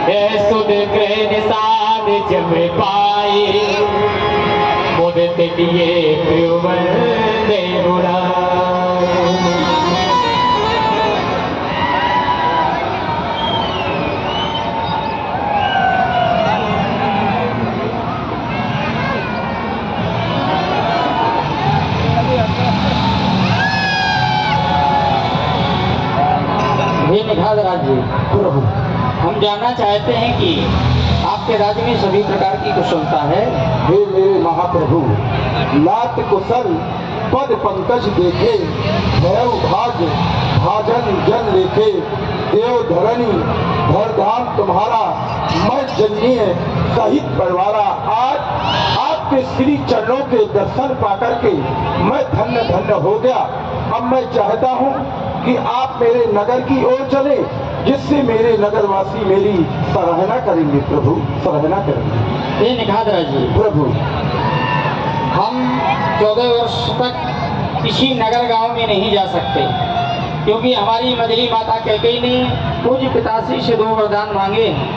सुध के निशान जब पाए मुदत लिए प्रियवर दे निखादराज जी, प्रभु हम जानना चाहते हैं कि आपके राज्य में सभी प्रकार की कुशलता है। हे मेरे महाप्रभु, लात कुशल पद पंकज देखे, भैरव भाग भाजन जन लेखे, देव धरणी धरधाम तुम्हारा, मैं जन्य सहित परिवारा। आज आपके श्री चरणों के दर्शन पाकर के मैं धन्य धन्य हो गया। अब मैं चाहता हूँ कि आप मेरे नगर की ओर चले, जिससे मेरे नगरवासी मेरी सराहना करेंगे। प्रभु सराहना करेंगे। ये निखादराज जी, प्रभु हम 14 वर्ष तक किसी नगर गांव में नहीं जा सकते, क्योंकि हमारी मजली माता कैकेयी ने पूज्य पिताश्री से 2 वरदान मांगे हैं,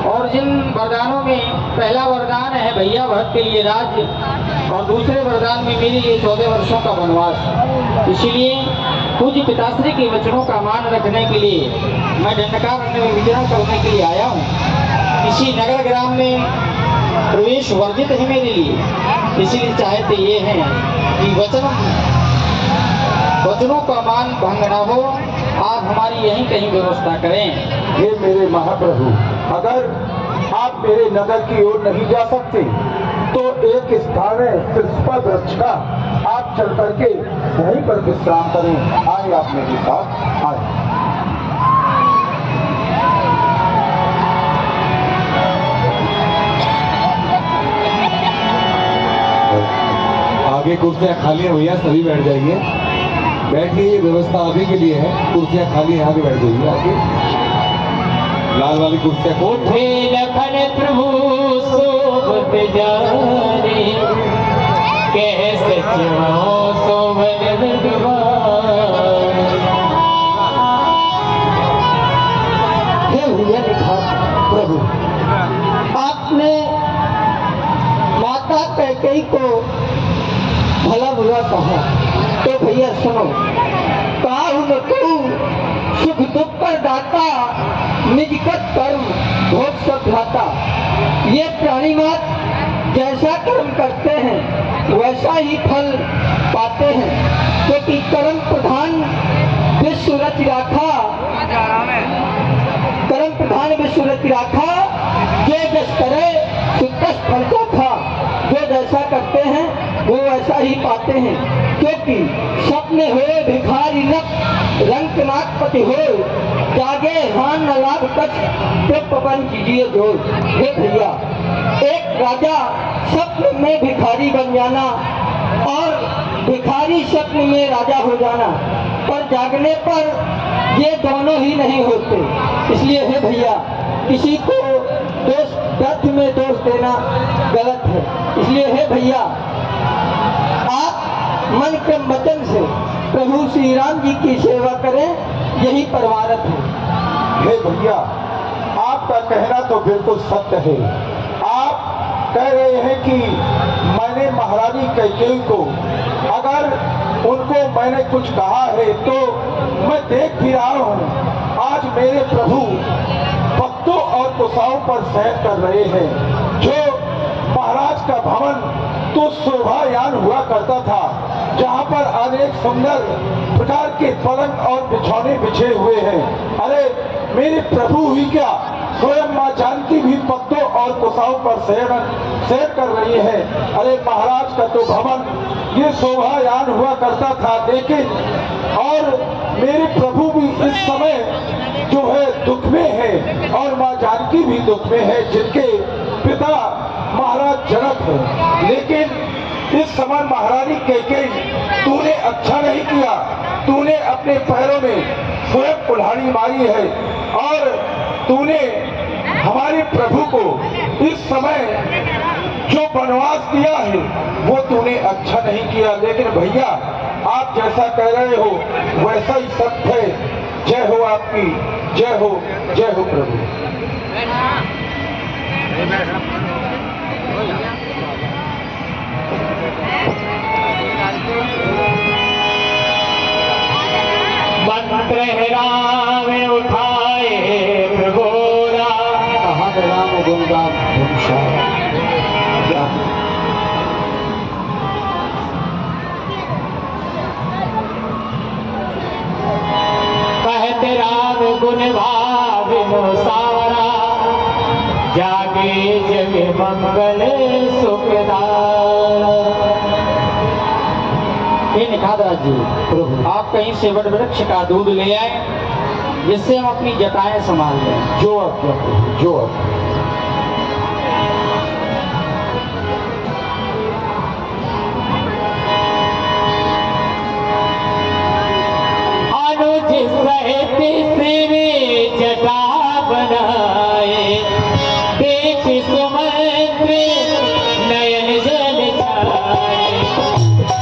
और जिन वरदानों में पहला वरदान है भैया भरत के लिए राज्य, और दूसरे वरदान में मेरे लिए 14 वर्षों का वनवास। इसीलिए पूज्य पिताश्री के वचनों का मान रखने के लिए मैं दंडकारण्य में विचरण करने के लिए आया हूँ। किसी नगर ग्राम में प्रवेश वर्जित है मेरे लिए, इसीलिए चाहते ये हैं कि वचनों का मान भंग न हो, आप हमारी यहीं कहीं व्यवस्था करें। हे मेरे महाप्रभु, अगर आप मेरे नगर की ओर नहीं जा सकते तो एक स्थान है त्रिस्पा वृक्ष का, आप चल करके वहीं पर विश्राम करें। आए आप मेरे साथ आए। आगे कुर्सियां खाली हैं भैया, सभी बैठ जाइए। बैठिए, ये व्यवस्था अभी के लिए है। कुर्सियां खाली यहाँ पे बैठ जाइए। आगे लाल वाली कुर्सियां कौन लखन प्रभु सोबत जाने, कह सचो सोबत प्रभु, आपने माता कैकेयी को भला बुरा कहा, तो भैया सुनो। काहु न कहूं सुख दुख कर दाता, निजगत कर्म भोग सब भ्राता। ये प्राणी मात्र जैसा कर्म करते हैं वैसा ही फल पाते हैं, क्योंकि कर्म प्रधान विश्व रच राखा, कर्म प्रधान विश्व रच राखा, जो जस करे सुतस फल चाखा। जो जैसा करते हैं वो वैसा ही पाते हैं, क्योंकि सपने हुए भिखारी नक, रंग नागपति हो, जागे हान न लाभ कछ, प्रपवन कीजिए जोर। हे भैया, एक राजा स्वप्न में भिखारी बन जाना और भिखारी स्वप्न में राजा हो जाना, पर जागने पर ये दोनों ही नहीं होते। इसलिए हे भैया, किसी को दोष व्यर्थ में दोष देना गलत है। इसलिए हे भैया, आप मन के वचन से प्रभु श्री राम जी की सेवा करें, यही परमार्थ है। हे भैया, आपका कहना तो बिल्कुल सत्य है। आप कह रहे हैं कि मैंने महारानी कैकेयी को, अगर उनको मैंने कुछ कहा है तो मैं देख भी रहा हूँ आज मेरे प्रभु भक्तों और कुशाओं पर सहन कर रहे हैं। जो महाराज का भवन तो शोभायान हुआ करता था, जहाँ पर अनेक सुंदर प्रकार के पलंग और बिछौने बिछे हुए हैं। अरे मेरे प्रभु ही क्या, स्वयं माँ जानकी भी भक्तों और कुशाओं पर सहन कर रही है। अरे महाराज का तो भवन ये शोभायान हुआ करता था, लेकिन और मेरे प्रभु भी इस समय जो है दुख में है, और माँ जानकी भी दुख में है, जिनके पिता महाराज जनक है। लेकिन इस समय महारानी कैकेयी, तूने अच्छा नहीं किया। तूने अपने पैरों में स्वयं कुल्हाड़ी मारी है, और तूने हमारे प्रभु को इस समय जो वनवास दिया है वो तूने अच्छा नहीं किया। लेकिन भैया, आप जैसा कह रहे हो वैसा ही सत्य है। जय हो आपकी, जय हो प्रभु। राम उठाए प्रभोरा। कहाँ राम गुणगान कहते राम गुण भाविनो सारा, जागे जग मंगल सुखदारा। हे निखादराज जी, प्रभु आप कहीं से वट वृक्ष का दूध ले आए जिससे हम अपनी जटाएं संभाल लें। जो आज्ञा प्रभु, जो आज्ञा। अनुज सहित सिर जटा बनाए, देख सुमंत्र नयन जल छाए।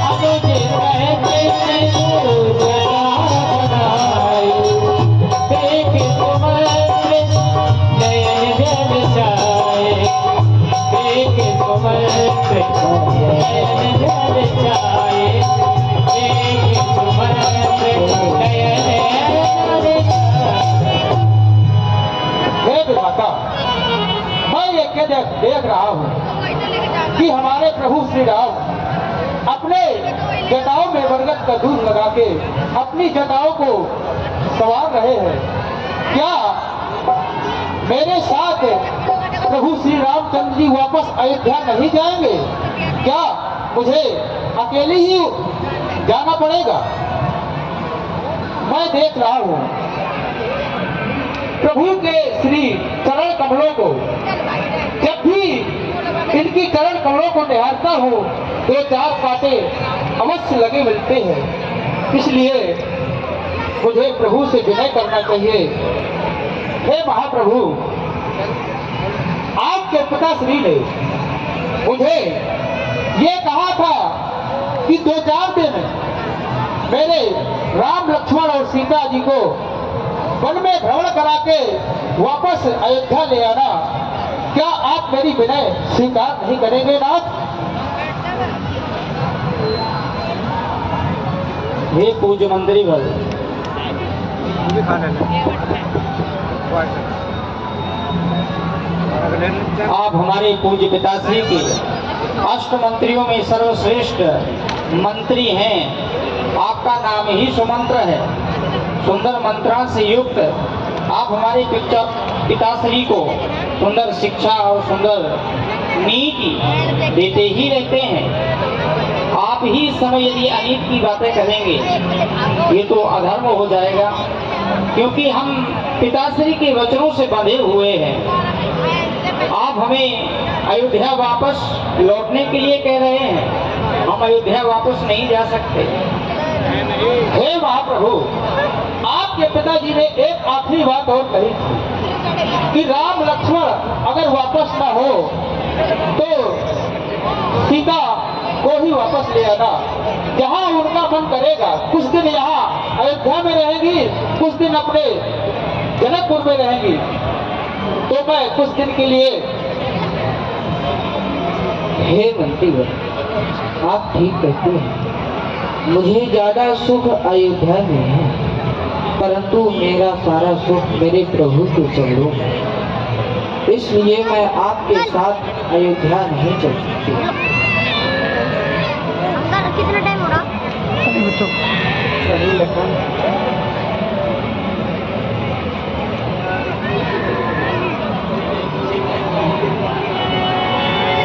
अनुज सहित सिर जटा बनाए, देख सुमंत्र नयन जल छाए। देख सुमंत्र नयन जल छाए। देख सुमंत्र नयन जल छाए। हे विधाता, मैं ये देख रहा हूँ कि हमारे प्रभु श्री राम अपने जटाओं में बरगद का दूध लगा के अपनी जटाओं को संवार रहे हैं। क्या मेरे साथ प्रभु श्री रामचंद्र जी वापस अयोध्या नहीं जाएंगे? क्या मुझे अकेले ही जाना पड़ेगा? मैं देख रहा हूँ प्रभु के श्री चरण कमलों को, जब भी इनकी चरण कमलों को निहारता हूँ तो चार कांटे अवश्य लगे मिलते हैं। इसलिए मुझे प्रभु से विनय करना चाहिए। हे महाप्रभु, आपके पिताश्री ने मुझे ये कहा था कि 2-4 दिन मेरे राम लक्ष्मण और सीता जी को वन में भ्रमण करा के वापस अयोध्या ले आना। क्या आप मेरी विनय स्वीकार नहीं करेंगे नाथ? हे पूज्य मंत्रीवर, आप हमारे पूज्य पिताश्री के अष्ट मंत्रियों में सर्वश्रेष्ठ मंत्री हैं। आपका नाम ही सुमंत्र है। सुंदर मंत्रा से युक्त आप हमारे पिताश्री को सुंदर शिक्षा और सुंदर नीति देते ही रहते हैं। आप ही समय यदि अनीत की बातें करेंगे ये तो अधर्म हो जाएगा, क्योंकि हम पिताश्री के वचनों से बंधे हुए हैं। आप हमें अयोध्या वापस लौटने के लिए कह रहे हैं, हम अयोध्या वापस नहीं जा सकते। हे महाप्रभु, आपके पिताजी ने एक आखिरी बात और कही थी कि राम लक्ष्मण अगर वापस ना हो तो सीता को ही वापस ले आना। जहाँ उनका मन करेगा, कुछ दिन यहाँ अयोध्या में रहेंगी, कुछ दिन अपने जनकपुर में रहेंगी। तो मैं कुछ दिन के लिए। हे मंत्रीवर, आप ठीक कहते हैं, मुझे ज्यादा सुख अयोध्या में है, परंतु मेरा सारा सुख मेरे प्रभु के चरणों में, इसलिए मैं आपके साथ अयोध्या नहीं चल सकती। कितना टाइम हो रहा? सही लखन।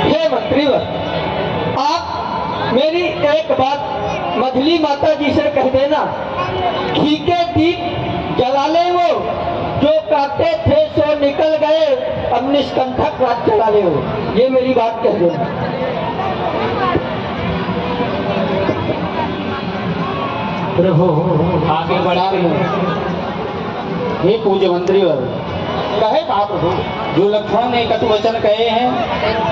हे मंत्रीवर, आप मेरी एक बात मझली माता जी से कह देना। घी के दीप जला ले वो, जो काटे थे सो निकल गए, अब निष्कंठक रात चला ले वो। ये मेरी बात कह देना। प्रभु आगे बढ़ा रहे। हे पूज्य मंत्रीवर, कहे महाप्रभु, जो लक्ष्मण ने कटु वचन कहे हैं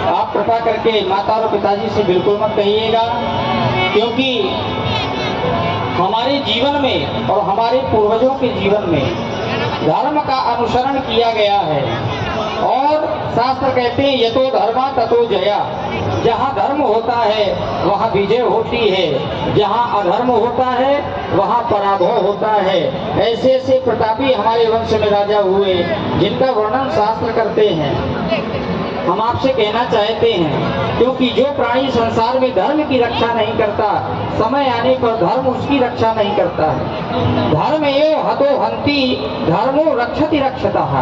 आप कृपा करके माता और पिताजी से बिल्कुल मत कहिएगा, क्योंकि हमारे जीवन में और हमारे पूर्वजों के जीवन में धर्म का अनुसरण किया गया है और शास्त्र कहते हैं यतो धर्मा ततो जया। जहाँ धर्म होता है वहाँ विजय होती है, जहाँ अधर्म होता है वहाँ पराभव होता है। ऐसे ऐसे प्रतापी हमारे वंश में राजा हुए जिनका वर्णन शास्त्र करते हैं। हम आपसे कहना चाहते हैं, क्योंकि जो प्राणी संसार में धर्म की रक्षा नहीं करता, समय आने पर धर्म उसकी रक्षा नहीं करता है। धर्म एव हतो हन्ति, धर्मो रक्षति रक्षतः।